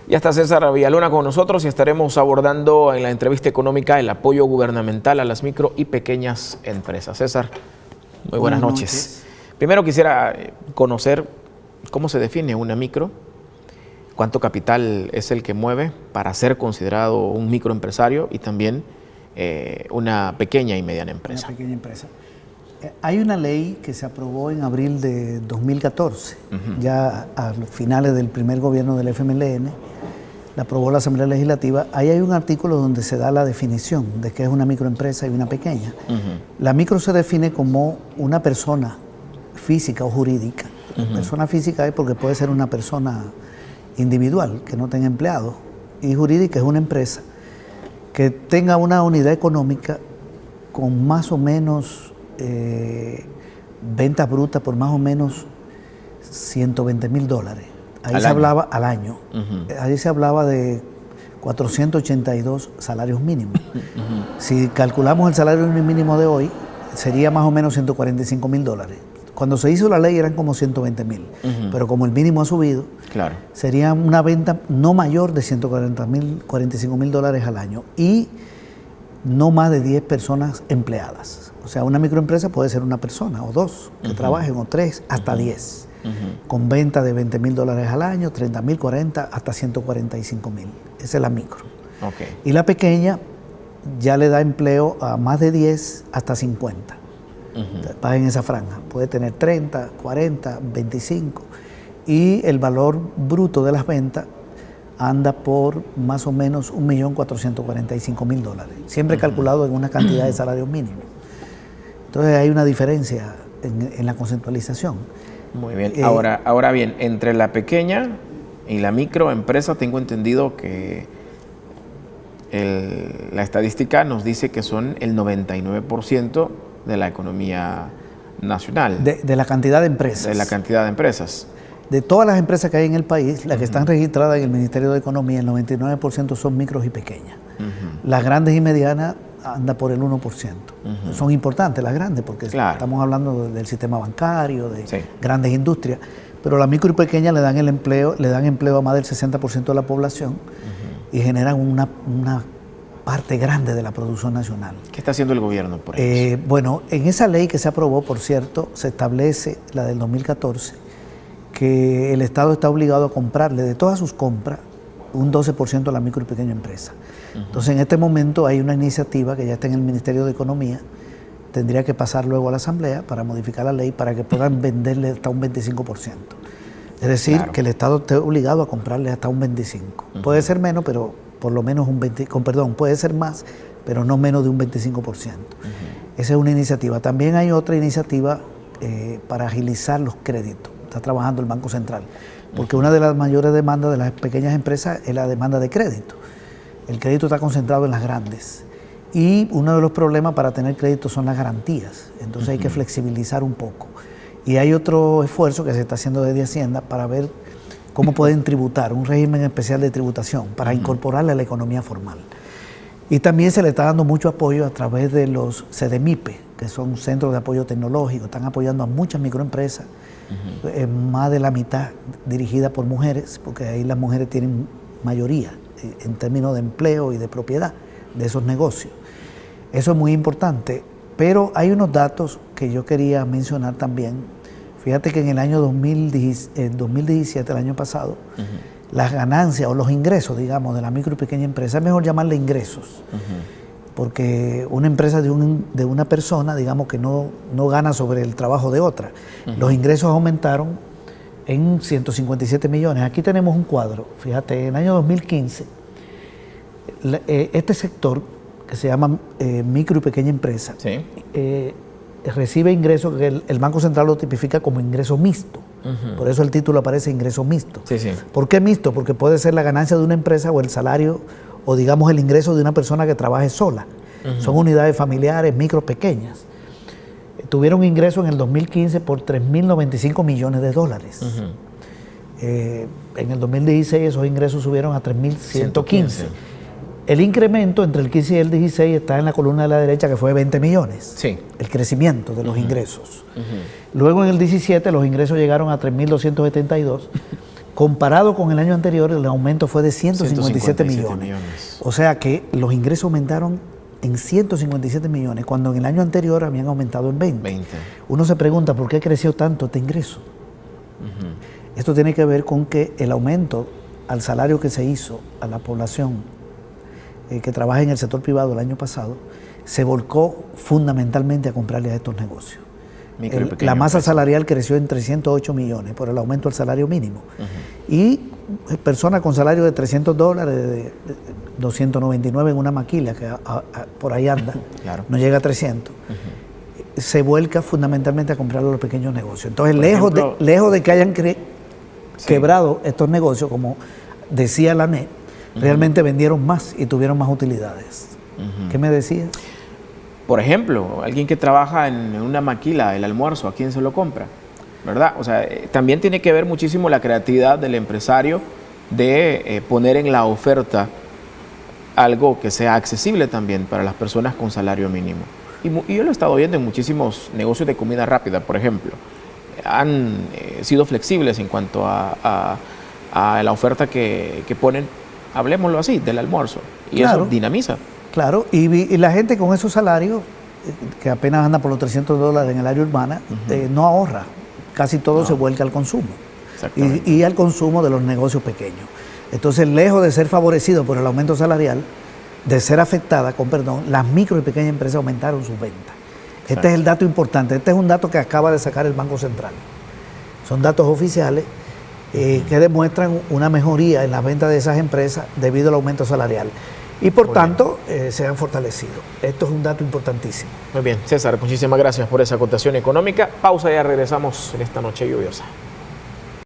Ya está César Villalona con nosotros y estaremos abordando en la entrevista económica el apoyo gubernamental a las micro y pequeñas empresas. César, muy buenas noches. Primero quisiera conocer cómo se define una micro, cuánto capital es el que mueve para ser considerado un microempresario y también una pequeña y mediana empresa. Una pequeña empresa. Hay una ley que se aprobó en abril de 2014, ya a finales del primer gobierno del FMLN, la aprobó la Asamblea Legislativa. Ahí hay un artículo donde se da la definición de qué es una microempresa y una pequeña. La micro se define como una persona física o jurídica. Persona física es porque puede ser una persona individual que no tenga empleados, y jurídica es una empresa que tenga una unidad económica con más o menos ventas brutas por más o menos $120,000. Ahí se hablaba al año. Ahí se hablaba de 482 salarios mínimos. Si calculamos el salario mínimo de hoy, sería más o menos $145,000. Cuando se hizo la ley eran como 120,000, pero como el mínimo ha subido, claro, sería una venta no mayor de $145,000 al año y no más de 10 personas empleadas. O sea, una microempresa puede ser una persona o dos que trabajen, o tres, hasta 10, con venta de $20,000 al año, 30,000, 40, hasta 145,000. Esa es la micro. Y la pequeña ya le da empleo a más de 10 hasta 50. Está en esa franja. Puede tener 30, 40, 25. Y el valor bruto de las ventas anda por más o menos $1,445,000, siempre calculado en una cantidad de salario mínimo. Entonces hay una diferencia en la conceptualización. Muy bien. Ahora bien, entre la pequeña y la microempresa tengo entendido que la estadística nos dice que son el 99% de la economía nacional. De la cantidad de empresas. De la cantidad de empresas. De todas las empresas que hay en el país, las que están registradas en el Ministerio de Economía, el 99% son micros y pequeñas. Las grandes y medianas anda por el 1%. Son importantes las grandes porque estamos hablando del sistema bancario, de grandes industrias, pero las micro y pequeñas le dan empleo a más del 60% de la población y generan una parte grande de la producción nacional. ¿Qué está haciendo el gobierno por eso? Bueno, en esa ley que se aprobó, por cierto, se establece, la del 2014, que el Estado está obligado a comprarle de todas sus compras un 12% a la micro y pequeña empresa. Entonces, en este momento hay una iniciativa que ya está en el Ministerio de Economía, tendría que pasar luego a la Asamblea para modificar la ley para que puedan venderle hasta un 25%. Es decir, que el Estado esté obligado a comprarle hasta un 25%. Puede ser menos, pero por lo menos puede ser más, pero no menos de un 25%. Esa es una iniciativa. También hay otra iniciativa para agilizar los créditos. Está trabajando el Banco Central, porque una de las mayores demandas de las pequeñas empresas es la demanda de crédito. El crédito está concentrado en las grandes y uno de los problemas para tener crédito son las garantías, entonces hay que flexibilizar un poco. Y hay otro esfuerzo que se está haciendo desde Hacienda para ver cómo pueden tributar, un régimen especial de tributación para incorporarle a la economía formal. Y también se le está dando mucho apoyo a través de los CDMIPE, que son centros de apoyo tecnológico, están apoyando a muchas microempresas, más de la mitad dirigida por mujeres, porque ahí las mujeres tienen mayoría en términos de empleo y de propiedad de esos negocios. Eso es muy importante, pero hay unos datos que yo quería mencionar también. Fíjate que en el año 2017, el año pasado, las ganancias o los ingresos, digamos, de la micro y pequeña empresa, es mejor llamarle ingresos, porque una empresa de una persona, digamos que no gana sobre el trabajo de otra. Los ingresos aumentaron en 157 millones. Aquí tenemos un cuadro. Fíjate, en el año 2015, este sector, que se llama micro y pequeña empresa, recibe ingresos que el Banco Central lo tipifica como ingreso mixto. Por eso el título aparece ingreso mixto. ¿Por qué mixto? Porque puede ser la ganancia de una empresa o el salario o digamos el ingreso de una persona que trabaje sola. Son unidades familiares, micro, pequeñas. Tuvieron ingresos en el 2015 por $3.095 millones. En el 2016 esos ingresos subieron a 3.115. El incremento entre el 15 y el 16 está en la columna de la derecha, que fue de 20 millones. El crecimiento de los ingresos. Luego en el 17 los ingresos llegaron a 3.272 Comparado con el año anterior, el aumento fue de 157 millones. O sea que los ingresos aumentaron en 157 millones, cuando en el año anterior habían aumentado en 20. Uno se pregunta, ¿por qué creció tanto este ingreso? Esto tiene que ver con que el aumento al salario que se hizo a la población que trabaja en el sector privado el año pasado, se volcó fundamentalmente a comprarle a estos negocios. La masa salarial creció en 308 millones por el aumento del salario mínimo. Y personas con salario de $300, de 299 en una maquila, que por ahí anda, no llega a 300, se vuelca fundamentalmente a comprarle a los pequeños negocios. Entonces, lejos de que hayan quebrado estos negocios, como decía la ANEP, realmente vendieron más y tuvieron más utilidades. ¿Qué me decías? Por ejemplo, alguien que trabaja en una maquila, el almuerzo, ¿a quién se lo compra? ¿Verdad? O sea, también tiene que ver muchísimo la creatividad del empresario de poner en la oferta algo que sea accesible también para las personas con salario mínimo. Y yo lo he estado viendo en muchísimos negocios de comida rápida, por ejemplo. Han sido flexibles en cuanto a la oferta que ponen, hablemoslo así, del almuerzo. Y eso dinamiza. Claro, y la gente con esos salarios, que apenas anda por los $300 en el área urbana, no ahorra. Casi todo se vuelca al consumo. Y al consumo de los negocios pequeños. Entonces, lejos de ser favorecido por el aumento salarial, de ser afectada, con perdón, las micro y pequeñas empresas aumentaron sus ventas. Este es el dato importante. Este es un dato que acaba de sacar el Banco Central. Son datos oficiales que demuestran una mejoría en las ventas de esas empresas debido al aumento salarial. Y por tanto, se han fortalecido. Esto es un dato importantísimo. Muy bien, César, muchísimas gracias por esa acotación económica. Pausa y ya regresamos en esta noche lluviosa.